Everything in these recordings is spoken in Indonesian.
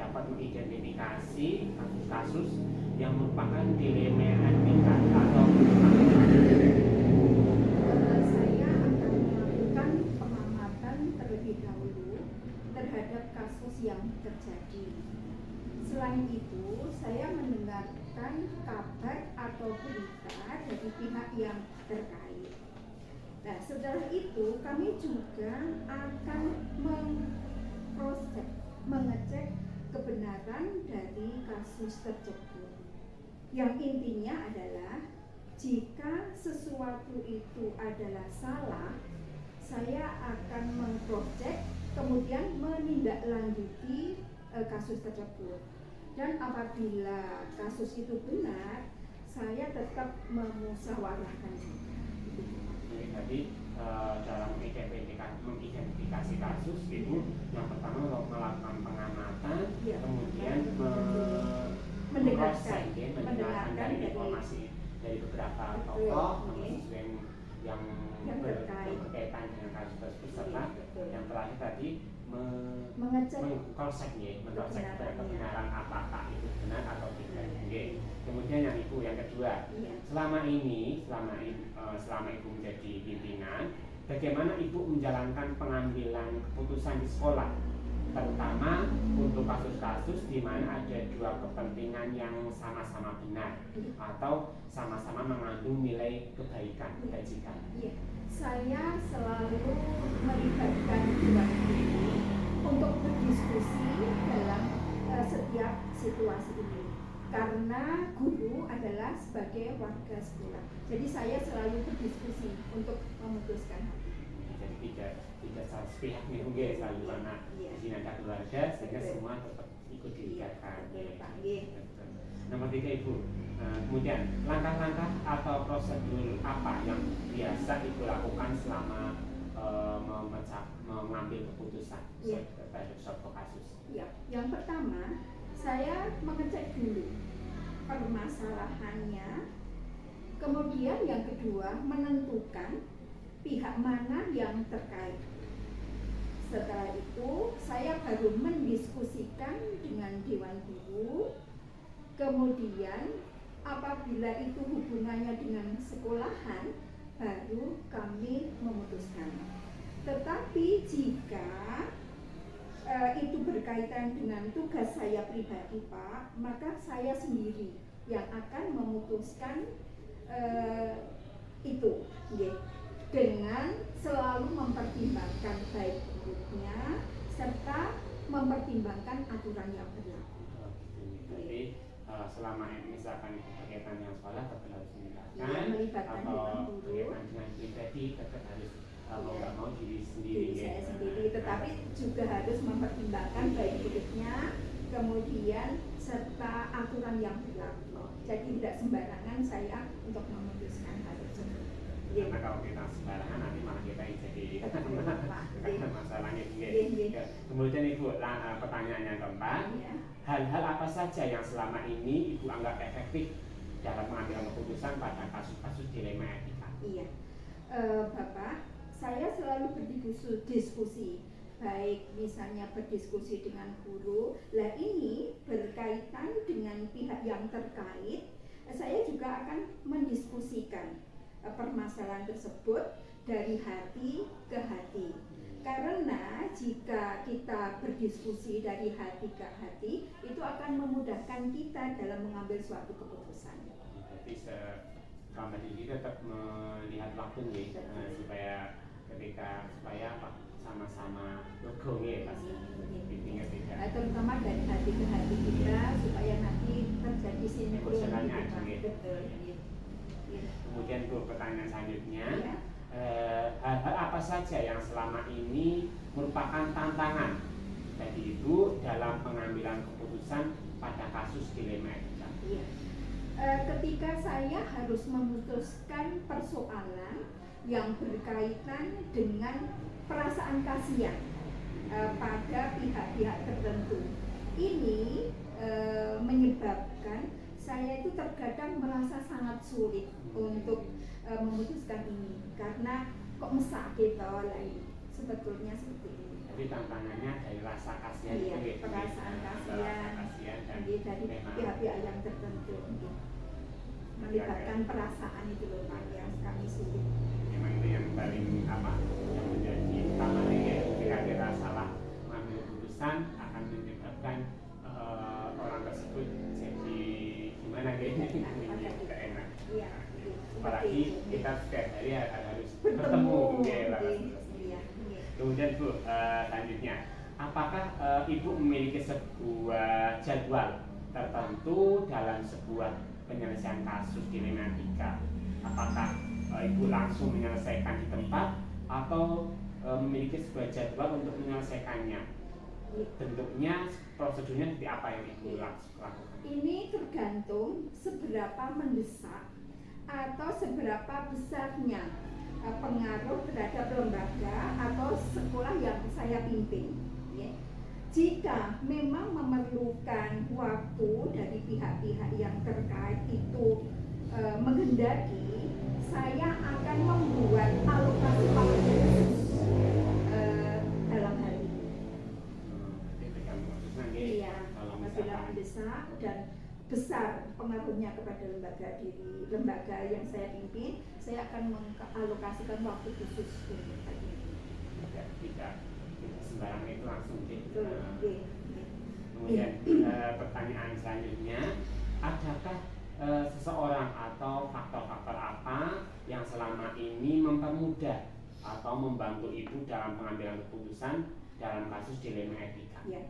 dapat mengidentifikasi kasus-kasus yang merupakan dilema etika atau saya akan melakukan pengamatan terlebih dahulu terhadap kasus yang terjadi. Selain itu, saya mendengarkan kabar atau berita dari pihak yang terkait. Nah, setelah itu kami juga akan mengecek kebenaran dari kasus tersebut. Yang intinya adalah jika sesuatu itu adalah salah, saya akan mengcek kemudian menindaklanjuti kasus tersebut. Dan apabila kasus itu benar, saya tetap memusyawarahkan juga. Jadi dalam mengidentifikasi kasus itu yang pertama melakukan pengamatan, ya, kemudian mendengarkan dari informasi dari beberapa tokoh yang berkaitan dengan kasus tersebut, serta yang terakhir tadi mengecek kebenaran apakah itu benar atau tidak. Kemudian yang kedua, selama ibu menjadi pimpinan, bagaimana ibu menjalankan pengambilan keputusan di sekolah, terutama untuk kasus-kasus di mana ada dua kepentingan yang sama-sama benar atau sama-sama mengandung nilai kebaikan, kebajikan. Saya selalu melibatkan dua ini untuk berdiskusi dalam setiap situasi ini, karena guru adalah sebagai warga sekolah. Jadi saya selalu berdiskusi untuk memutuskan hal ini. Jadi tidak salah pihak nih, selalu karena di sini ada keluarga sehingga semua tetap ikut dilibatkan. Nomor 3 Ibu. Kemudian langkah-langkah atau prosedur apa yang biasa Ibu lakukan selama mengambil keputusan terhadap suatu kasus? Yang pertama, saya mengecek dulu permasalahannya. Kemudian yang kedua, menentukan pihak mana yang terkait. Setelah itu, saya baru mendiskusikan dengan Dewan Guru. Kemudian apabila itu hubungannya dengan sekolahan, baru kami memutuskan. Tetapi jika itu berkaitan dengan tugas saya pribadi, Pak, maka saya sendiri yang akan memutuskan itu, dengan selalu mempertimbangkan baik buruknya serta mempertimbangkan aturan yang berlaku. Jadi selama misalkan itu berkaitan dengan sekolah tetap harus melibatkan, atau berkaitan dengan pribadi tetap harus mau nggak mau diri saya sendiri, tetapi juga harus mempertimbangkan baik buruknya, kemudian serta aturan yang berlaku. Jadi tidak sembarangan saya untuk memutuskan hal tersebut. Karena kalau kita sembarangan nanti malah kita yang jadi masalahnya. Kemudian Ibu, pertanyaan yang keempat, hal-hal apa saja yang selama ini Ibu anggap efektif dalam mengambil keputusan pada kasus-kasus dilema etika? Bapak, saya selalu berdiskusi, baik misalnya berdiskusi dengan guru. Lah ini berkaitan dengan pihak yang terkait, saya juga akan mendiskusikan permasalahan tersebut dari hati ke hati. Karena jika kita berdiskusi dari hati ke hati, itu akan memudahkan kita dalam mengambil suatu keputusan. Berarti selama ini tetap melihat waktu nih, supaya sama-sama bergong pasti intinya tidak. Terutama dari hati ke hati kita supaya nanti terjadi sinergi. Betul. Kemudian Bu, pertanyaan selanjutnya, hal-hal apa saja yang selama ini merupakan tantangan bagi Ibu dalam pengambilan keputusan pada kasus dilema etika? Ketika saya harus memutuskan persoalan yang berkaitan dengan perasaan kasihan pada pihak-pihak tertentu, ini menyebabkan saya itu terkadang merasa sangat sulit untuk memutuskan ini, karena kok mesak gitu lah ini sebetulnya seperti ini. Jadi tantangannya dari rasa kasihan, iya, gitu, perasaan kasihan, dan jadi dari memang pihak-pihak yang tertentu, gitu. Melibatkan perasaan itu loh Pak yang kami sulit. memang itu yang paling apa yang menjadi utama ya, ketika kita salah mengambil keputusan akan menyebabkan orang tersebut jadi gimana gitu, tidak enak. Iya, Apalagi kita setiap hari harus bertemu. ya, Iya. Kemudian Bu, selanjutnya, apakah Ibu memiliki sebuah jadwal tertentu dalam sebuah penyelesaian kasus dilematika? Apakah Ibu langsung menyelesaikan di tempat atau memiliki sebuah jadwal untuk menyelesaikannya? Bentuknya, prosedurnya seperti apa yang Ibu lakukan? Ini tergantung seberapa mendesak atau seberapa besarnya pengaruh terhadap lembaga atau sekolah yang saya pimpin. Ya. Jika memang memerlukan waktu dari pihak-pihak yang terkait itu menghendaki, saya akan membuat alokasi waktu khusus dalam hal ini. Iya, apabila mendesak dan besar pengaruhnya kepada lembaga yang saya pimpin, saya akan mengalokasikan waktu khusus untuk hal ini. Tidak sembarangan itu langsung Kemudian pertanyaan selanjutnya, adakah seseorang atau faktor-faktor apa yang selama ini mempermudah atau membantu Ibu dalam pengambilan keputusan dalam kasus dilema etika? Ya.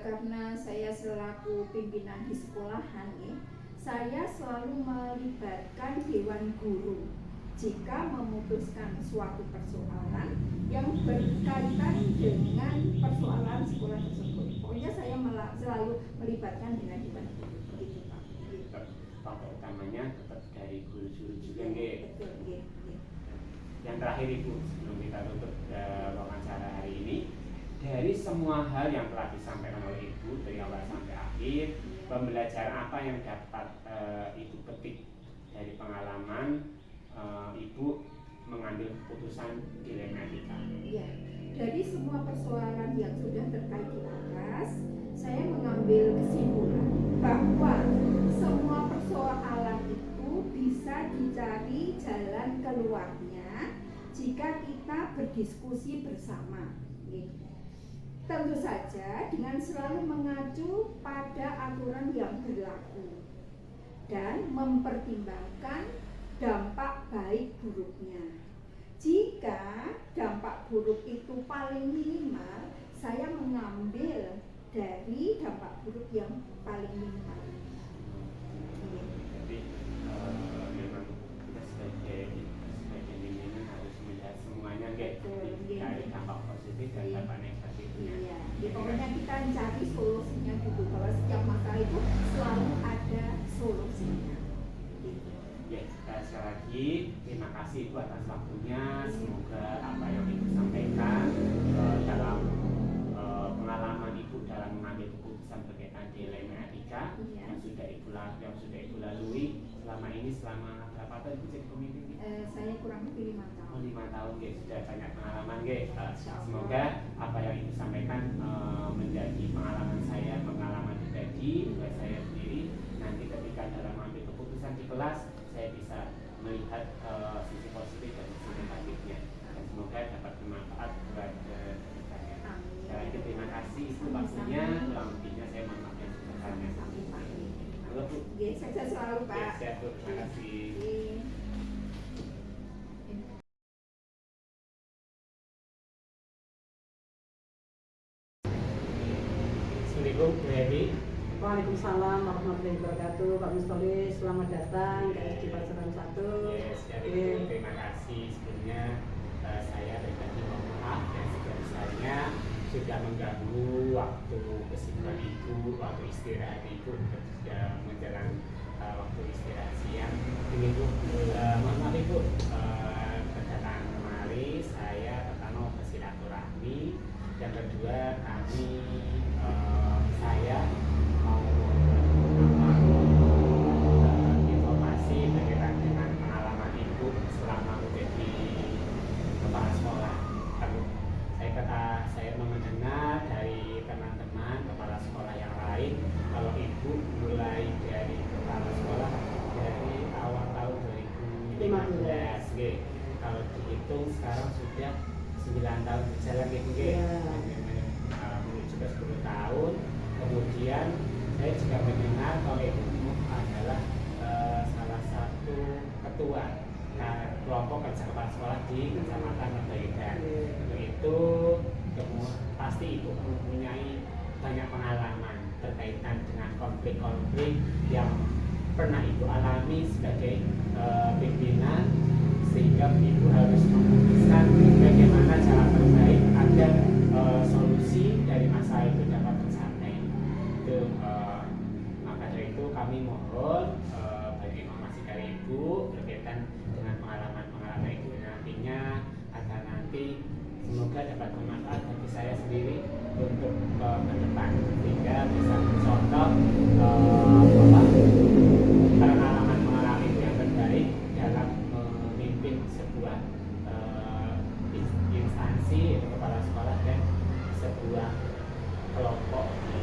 Karena saya selaku pimpinan di sekolahan ya, saya selalu melibatkan dewan guru jika memutuskan suatu persoalan yang berkaitan dengan persoalan sekolah tersebut. Pokoknya saya selalu melibatkan dengan dewan guru. Begitu Pak. Faktor utamanya tetap dari guru-guru juga. Betul. Yang terakhir Ibu, sebelum kita tutup wawancara hari ini, dari semua hal yang telah disampaikan oleh Ibu dari awal sampai akhir, pembelajaran apa yang dapat Ibu petik dari pengalaman Ibu mengambil keputusan dilema etika? Ya, dari semua persoalan yang sudah terkait di atas, saya mengambil kesimpulan bahwa semua persoalan itu bisa dicari jalan keluarnya jika kita berdiskusi bersama. Tentu saja dengan selalu mengacu pada aturan yang berlaku dan mempertimbangkan dampak baik buruknya. Jika dampak buruk itu paling minimal, saya mengambil dari dampak buruk yang paling minimal. Jadi memang kita sebagai pimpinan harus melihat semuanya dari dampak positif dan dampak negatifnya. Iya, pokoknya kita cari solusinya dulu, bahwa setiap masalah itu selalu ada solusinya. Ya, sekali lagi terima kasih Ibu atas waktunya. Semoga apa yang Ibu sampaikan dalam pengalaman Ibu dalam mengambil keputusan berkaitan dilema etika yang sudah Ibu lalui selama ini, selama berapa tahun Ibu jadi pemimpin? Saya kurang lebih 5 tahun. 5 tahun, sudah banyak pengalaman. Semoga apa yang Ibu sampaikan menjadi pengalaman saya, pengalaman pribadi buat saya sendiri. Nanti ketika dalam mengambil keputusan di kelas, saya bisa melihat sisi positif dan sisi negatifnya, dan semoga dapat bermanfaat buat kedepannya. Sekali lagi terima kasih Ibu waktunya, kurang lebihnya saya mohon maaf yang sebesarnya. Halo Bu. Sukses selalu Pak. Sehat Bu, terima kasih. Assalamualaikum Bu Hedi. Waalaikumsalam warahmatullahi wabarakatuh. Pak Mustoli, selamat datang di Pasaran 1. Yes, terima kasih sebelumnya. Saya pribadi mohon maaf yang sebesar-besarnya sudah mengganggu waktu kesibukan Ibu, waktu istirahat Ibu menjelang waktu istirahat siang. Ini Bu, mohon maaf Ibu, kedatangan kemari saya pertama bersilaturahmi, yang kedua kami saya mau informasi berkaitan dengan pengalaman Ibu selama menjadi kepala sekolah. Saya lain kalau Ibu mulai dari kepala sekolah dari awal tahun 2015. Nggih. Kalau dihitung sekarang sudah 9 tahun berjalan gitu nggih. Menuju ke 10 tahun. Kemudian saya juga mendengar kalau Ibu adalah salah satu ketua kelompok kerja kepala sekolah di Kecamatan Medaedan. Untuk itu pasti Ibu mempunyai banyak pengalaman berkaitan dengan konflik-konflik yang pernah Ibu alami sebagai pimpinan, sehingga Ibu harus memutuskan bagaimana cara terbaik agar solusi dari masalah itu dapat tercapai. Maka dari itu kami mohon banyak informasi dari Ibu berkaitan dengan pengalaman-pengalaman Ibu nantinya, agar nanti semoga dapat bermanfaat bagi saya sendiri untuk ke depan, sehingga bisa mencontoh pengalaman-pengalaman itu yang terbaik dalam memimpin sebuah instansi, yaitu kepala sekolah dan sebuah kelompok di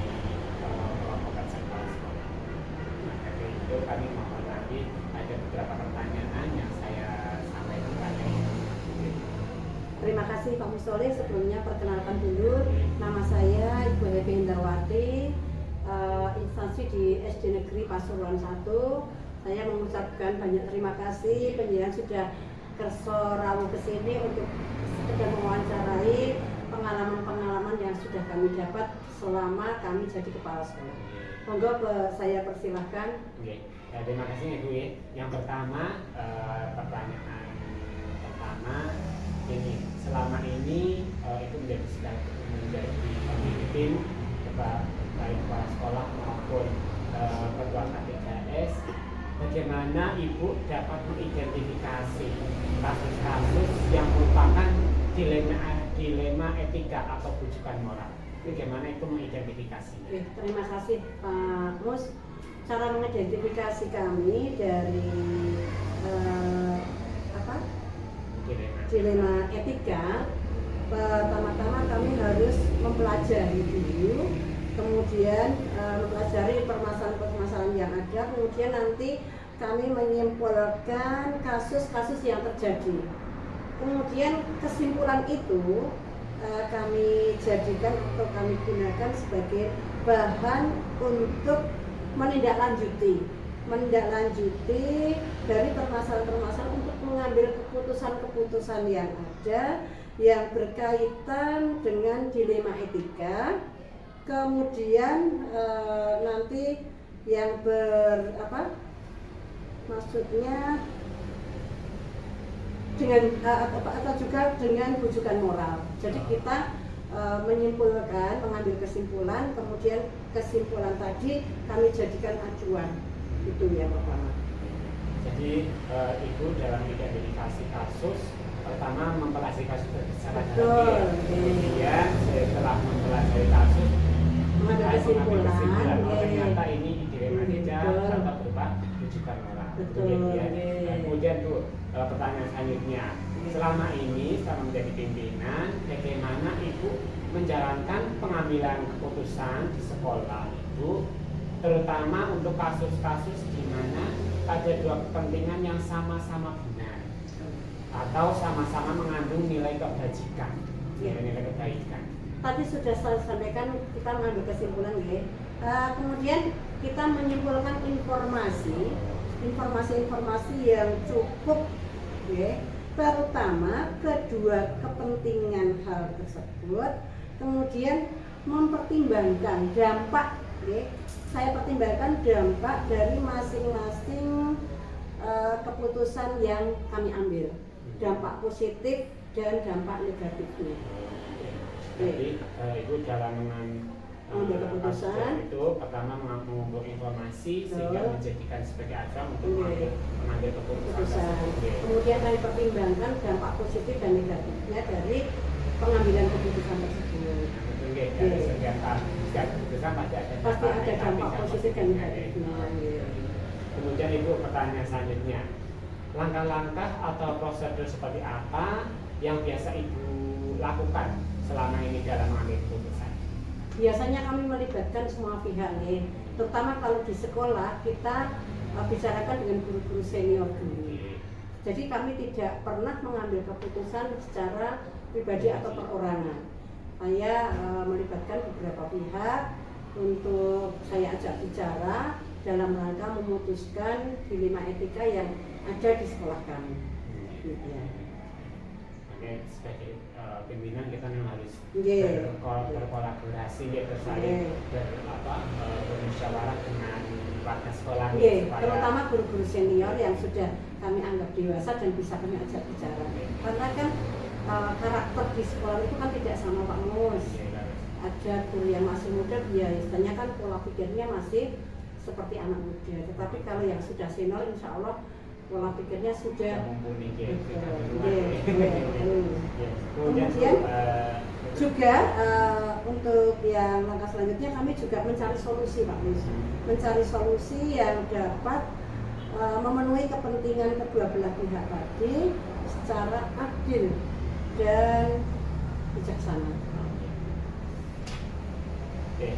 kelompok kerja kepala sekolah. Maka dari itu kami mohon lagi ada beberapa pertanyaan yang saya sampaikan kepada Ibu. Terima kasih Pak Mustoli. Sebelumnya perkenalkan dulu, nama saya Ibu Hebi Indarwati, instansi di SD Negeri Pasuruan 1. Saya mengucapkan banyak terima kasih penjenengan sudah kerso rawuh ke sini untuk sekedar mewawancarai pengalaman-pengalaman yang sudah kami dapat selama kami jadi kepala sekolah. Monggo saya persilahkan. Oke. Ya, terima kasih Ibu. Yang pertama, pertanyaan pertama ini, selama ini itu menjadi pemimpin baik kepala sekolah maupun ketua KTKS, bagaimana Ibu dapat mengidentifikasi kasus-kasus yang merupakan dilema etika atau rujukan moral? Bagaimana itu mengidentifikasinya? Oke, terima kasih Pak Mus. Cara mengidentifikasi kami dari dilema etika, pertama-tama kami harus mempelajari dulu, kemudian mempelajari permasalahan-permasalahan yang ada, kemudian nanti kami menyimpulkan kasus-kasus yang terjadi. Kemudian kesimpulan itu kami jadikan atau kami gunakan sebagai bahan untuk menindaklanjuti dari permasalahan-permasalahan untuk mengambil keputusan-keputusan yang ada yang berkaitan dengan dilema etika. Kemudian nanti yang maksudnya dengan atau juga dengan rujukan moral. Jadi kita mengambil kesimpulan, kemudian kesimpulan tadi kami jadikan acuan. Itu yang pertama. Jadi Ibu dalam identifikasi kasus, pertama mempelajari kasus secara dalam, kemudian setelah mempelajari kasus mengambil kesimpulan, ternyata ini dilema etika atau berupa rujukan moral. Kemudian tuh pertanyaan selanjutnya, selama ini setelah menjadi pimpinan, bagaimana Ibu menjalankan pengambilan keputusan di sekolah Ibu, terutama untuk kasus-kasus di mana ada dua kepentingan yang sama-sama benar atau sama-sama mengandung nilai kebajikan, nilai kebaikan. Tadi sudah saya sampaikan kita mengambil kesimpulan, kemudian kita menyimpulkan informasi yang cukup, terutama kedua kepentingan hal tersebut, kemudian mempertimbangkan dampak. Saya pertimbangkan dampak dari masing-masing keputusan yang kami ambil, dampak positif dan dampak negatifnya. Jadi Ibu dalam mengambil keputusan itu pertama mengumpulkan informasi sehingga menjadikan sebagai acuan untuk mengambil keputusan. Kemudian kami pertimbangkan dampak positif dan negatifnya dari pengambilan keputusan tersebut. Dari setiap keputusan pasti ada dampak positif dan negatifnya. Kemudian Ibu, pertanyaan selanjutnya, langkah-langkah atau prosedur seperti apa yang biasa Ibu lakukan selama ini dalam mengambil keputusan? Biasanya kami melibatkan semua pihak nih, terutama kalau di sekolah kita bicarakan dengan guru-guru senior dulu. Jadi kami tidak pernah mengambil keputusan secara pribadi atau perorangan. Saya melibatkan beberapa pihak untuk saya ajak bicara dalam rangka memutuskan dilema etika yang ada di sekolah kami. Gitu ya. Oke, sebagai pimpinan kita memang harus berkolaborasi ya, bersaling bermusyawarah dengan warga sekolah. Terutama guru-guru senior yang sudah kami anggap dewasa dan bisa kami ajak bicara. Karena kan karakter di sekolah itu kan tidak sama Pak Mus. Ada guru yang masih muda, biasanya kan pola pikirnya masih seperti anak muda. Tetapi kalau yang sudah senior, insya Allah pola pikirnya sudah mumpuni. Kemudian juga untuk yang langkah selanjutnya kami juga mencari solusi Pak Mus. Mencari solusi yang dapat memenuhi kepentingan kedua belah pihak tadi secara adil dan bijaksana. Oke,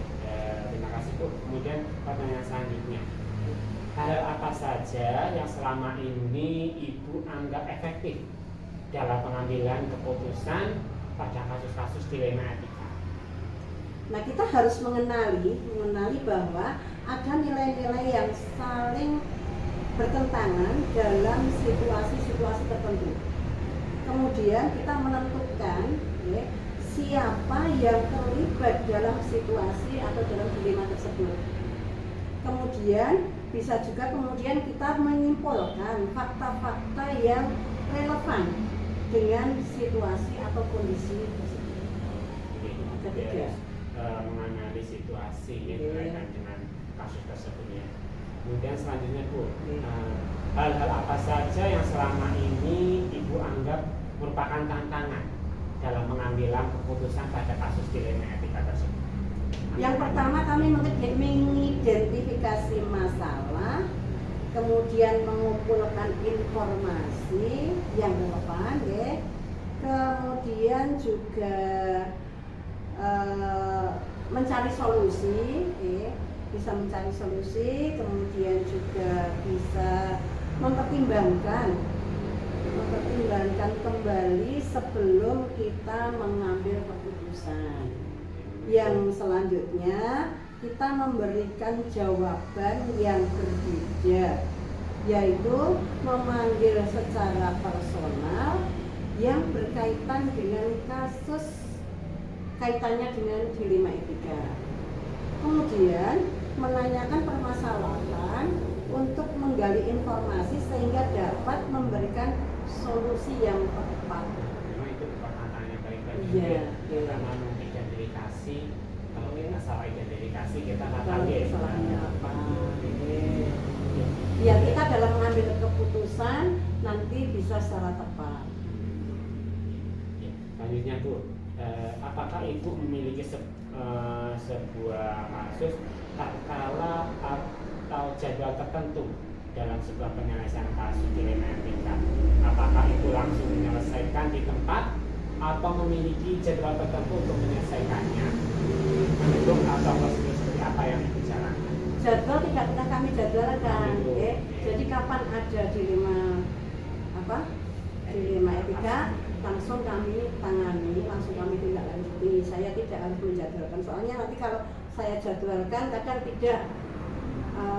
terima kasih Bu. Kemudian pertanyaan selanjutnya, hal apa saja yang selama ini Ibu anggap efektif dalam pengambilan keputusan pada kasus-kasus dilema etika? Nah, kita harus mengenali bahwa ada nilai-nilai yang saling bertentangan dalam situasi-situasi tertentu. Kemudian kita menentukan siapa yang terlibat dalam situasi atau dalam dilema tersebut. Kemudian bisa juga kita menyimpulkan fakta-fakta yang relevan dengan situasi atau kondisi tersebut. Ketiga, menganalisis situasi yang berkaitan dengan kasus tersebut ya. Kemudian selanjutnya Bu, hal-hal apa saja yang selama ini Ibu anggap merupakan tantangan dalam pengambilan keputusan pada kasus dilema etika tersebut? Yang pertama, kami mengidentifikasi masalah, kemudian mengumpulkan informasi yang relevan, kemudian juga mencari solusi, bisa mencari solusi, kemudian juga bisa mempertimbangkan kembali sebelum kita mengambil keputusan. Yang selanjutnya kita memberikan jawaban yang berbeda, yaitu memanggil secara personal yang berkaitan dengan kasus kaitannya dengan dilema etika. Kemudian menanyakan permasalahan untuk menggali informasi sehingga dapat memberikan solusi yang tepat. Memang itu tantangan yang paling baik. Karena mengidentifikasi, kalau kita salah identifikasi kita nggak tahu kesalahannya apa. Biar kita dalam mengambil keputusan nanti bisa secara tepat. Selanjutnya Bu, apakah Ibu memiliki sebuah kasus tatkala atau jadwal tertentu dalam sebuah penyelesaian kasus dilema etika? Apakah Ibu langsung menyelesaikan di tempat atau memiliki jadwal tertentu untuk menyelesaikannya? Mendukung atau prosedur seperti apa yang Ibu jalankan? Jadwal tidak pernah kami jadwalkan, jadi kapan ada dilema etika langsung kami tangani, langsung kami tindak lanjuti. Saya tidak harus menjadwalkan, soalnya nanti kalau saya jadwalkan kadang tidak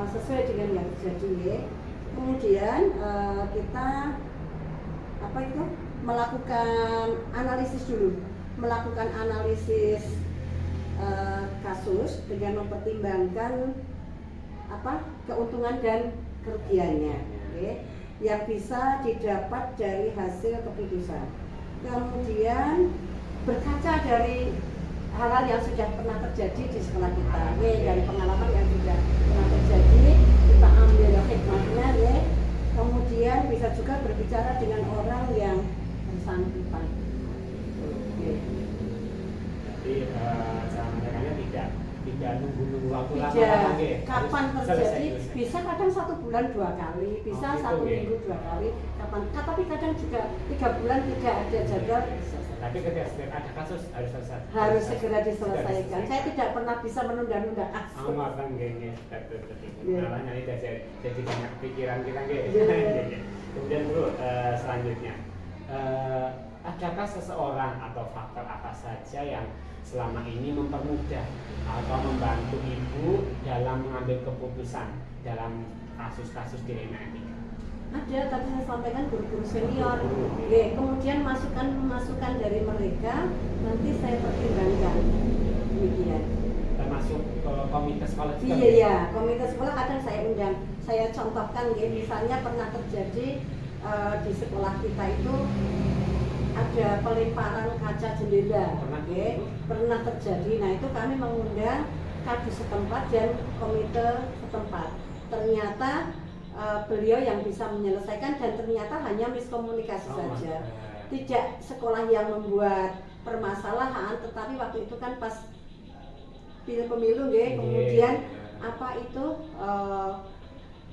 sesuai dengan yang terjadi. Kemudian kita melakukan analisis dulu, melakukan analisis kasus dengan mempertimbangkan keuntungan dan kerugiannya, yang bisa didapat dari hasil keputusan. Kemudian berkaca dari hal-hal yang sudah pernah terjadi di sekolah kita, dari pengalaman yang sudah pernah terjadi, kita ambil hikmahnya, kemudian bisa juga berbicara dengan orang yang bersangkutan. Jadi cara menegakkannya tidak tidak nunggu waktu lama Tidak, lagi. kapan Harus terjadi, selesai. bisa kadang 1 bulan 2 kali, bisa Oh, gitu, 1 ya. minggu 2 kali, kapan, tapi kadang juga 3 bulan tidak ada jadwal, bisa selesai. Tapi ketika setiap ada kasus harus selesai. Harus segera diselesaikan. Saya tidak pernah bisa menunda-nunda kasus. Makan gengnya, betul. Iya. Namanya ini jadi banyak pikiran kita geng. Iya. Kemudian bro, selanjutnya, adakah seseorang atau faktor apa saja yang selama ini mempermudah atau membantu ibu dalam mengambil keputusan dalam kasus-kasus dilema etika? Ada, tapi saya sampaikan guru-guru senior. Oke, kemudian masukan dari mereka nanti saya pertimbangkan. Demikian. Termasuk komite sekolah juga? Iya, komite sekolah kadang saya undang. Saya contohkan, ya, misalnya pernah terjadi di sekolah kita itu ada pelemparan kaca jendela. Pernah terjadi. Nah, itu kami mengundang kadus setempat dan komite setempat. Ternyata beliau yang bisa menyelesaikan dan ternyata hanya miskomunikasi saja. Tidak sekolah yang membuat permasalahan, tetapi waktu itu kan pas pemilu ya, kemudian apa itu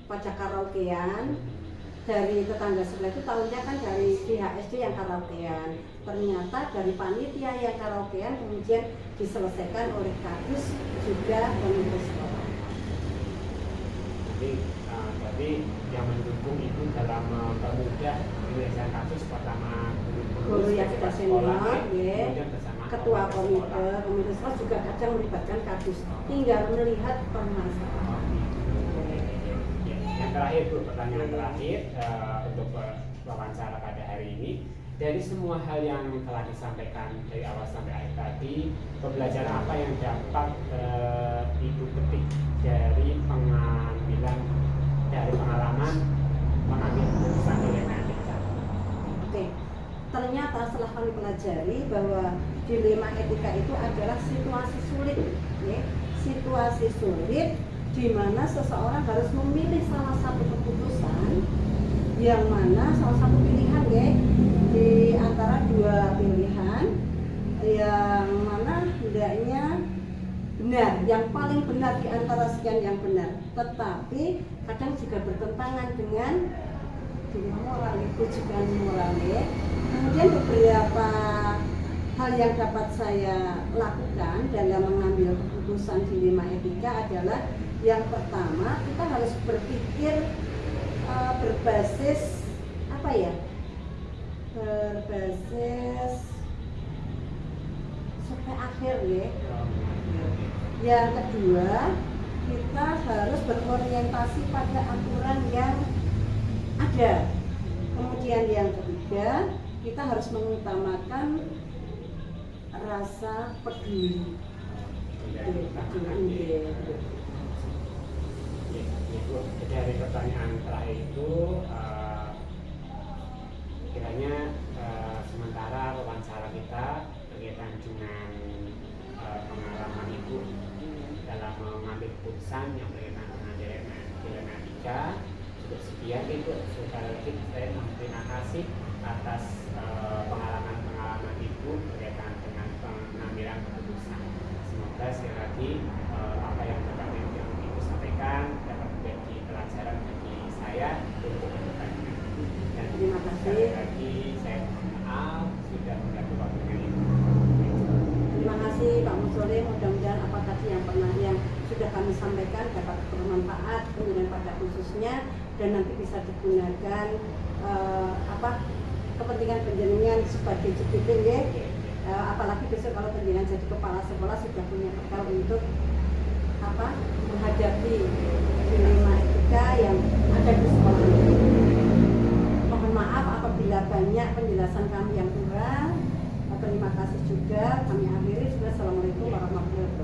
pajak karaokean dari tetangga sebelah itu tahunya kan dari pihak SD yang karaokean. Ternyata dari panitia yang karaokean kemudian diselesaikan oleh kadus juga komite sekolah. Jadi yang mendukung itu dalam mempermudah penyelesaian kasus pertama Guru yang sudah senior, kemudian bersama ketua komite sekolah juga kadang melibatkan kadus, tinggal melihat permasalahan. Yang terakhir Bu, pertanyaan terakhir untuk wawancara pada hari ini. Dari semua hal yang telah disampaikan dari awal sampai akhir tadi, pembelajaran apa yang dapat Ibu petik dari pengalaman mengambil keputusan dilema etika? Oke, ternyata setelah kami pelajari bahwa dilema etika itu adalah situasi sulit, ya. Situasi sulit di mana seseorang harus memilih salah satu keputusan, yang mana salah satu pilihan, ya, di antara 2 pilihan yang mana hendaknya benar, yang paling benar di antara sekian yang benar, tetapi kadang juga bertentangan dengan moral, tujuan moral, ya. Kemudian beberapa hal yang dapat saya lakukan dalam mengambil keputusan dilema etika adalah yang pertama, kita harus berpikir berbasis apa ya? Berbasis sampai akhir, ya. Yang kedua, kita harus berorientasi pada aturan yang ada. Kemudian yang ketiga, kita harus mengutamakan rasa peduli. Dari pertanyaan terakhir itu kiranya sementara wawancara kita berkaitan dengan pengalaman Ibu dalam mengambil keputusan yang berkaitan dengan dilema etika cukup sekian. Itu sekali lagi saya terima kasih atas pengalaman Ibu berkaitan dengan pengambilan keputusan. Semoga sekali lagi apa yang dapat Ibu sampaikan dapat menjadi pelajaran bagi saya untuk kedepannya. Dan terima kasih. Sekali lagi saya mohon maaf sudah mengganggu waktunya Ibu. Terima kasih Pak Musole, mudah-mudahan apa tadi yang sudah kami sampaikan dapat bermanfaat kemudian pada khususnya dan nanti bisa digunakan kepentingan penjenengan sebagai jepit, ya. Apalagi besok kalau penjenengan jadi kepala sekolah sudah punya bekal untuk menghadapi dilema etika yang ada di sekolah ini. Mohon maaf apabila banyak penjelasan kami yang kurang. Terima kasih juga. Kami akhiri. Assalamualaikum warahmatullahi wabarakatuh.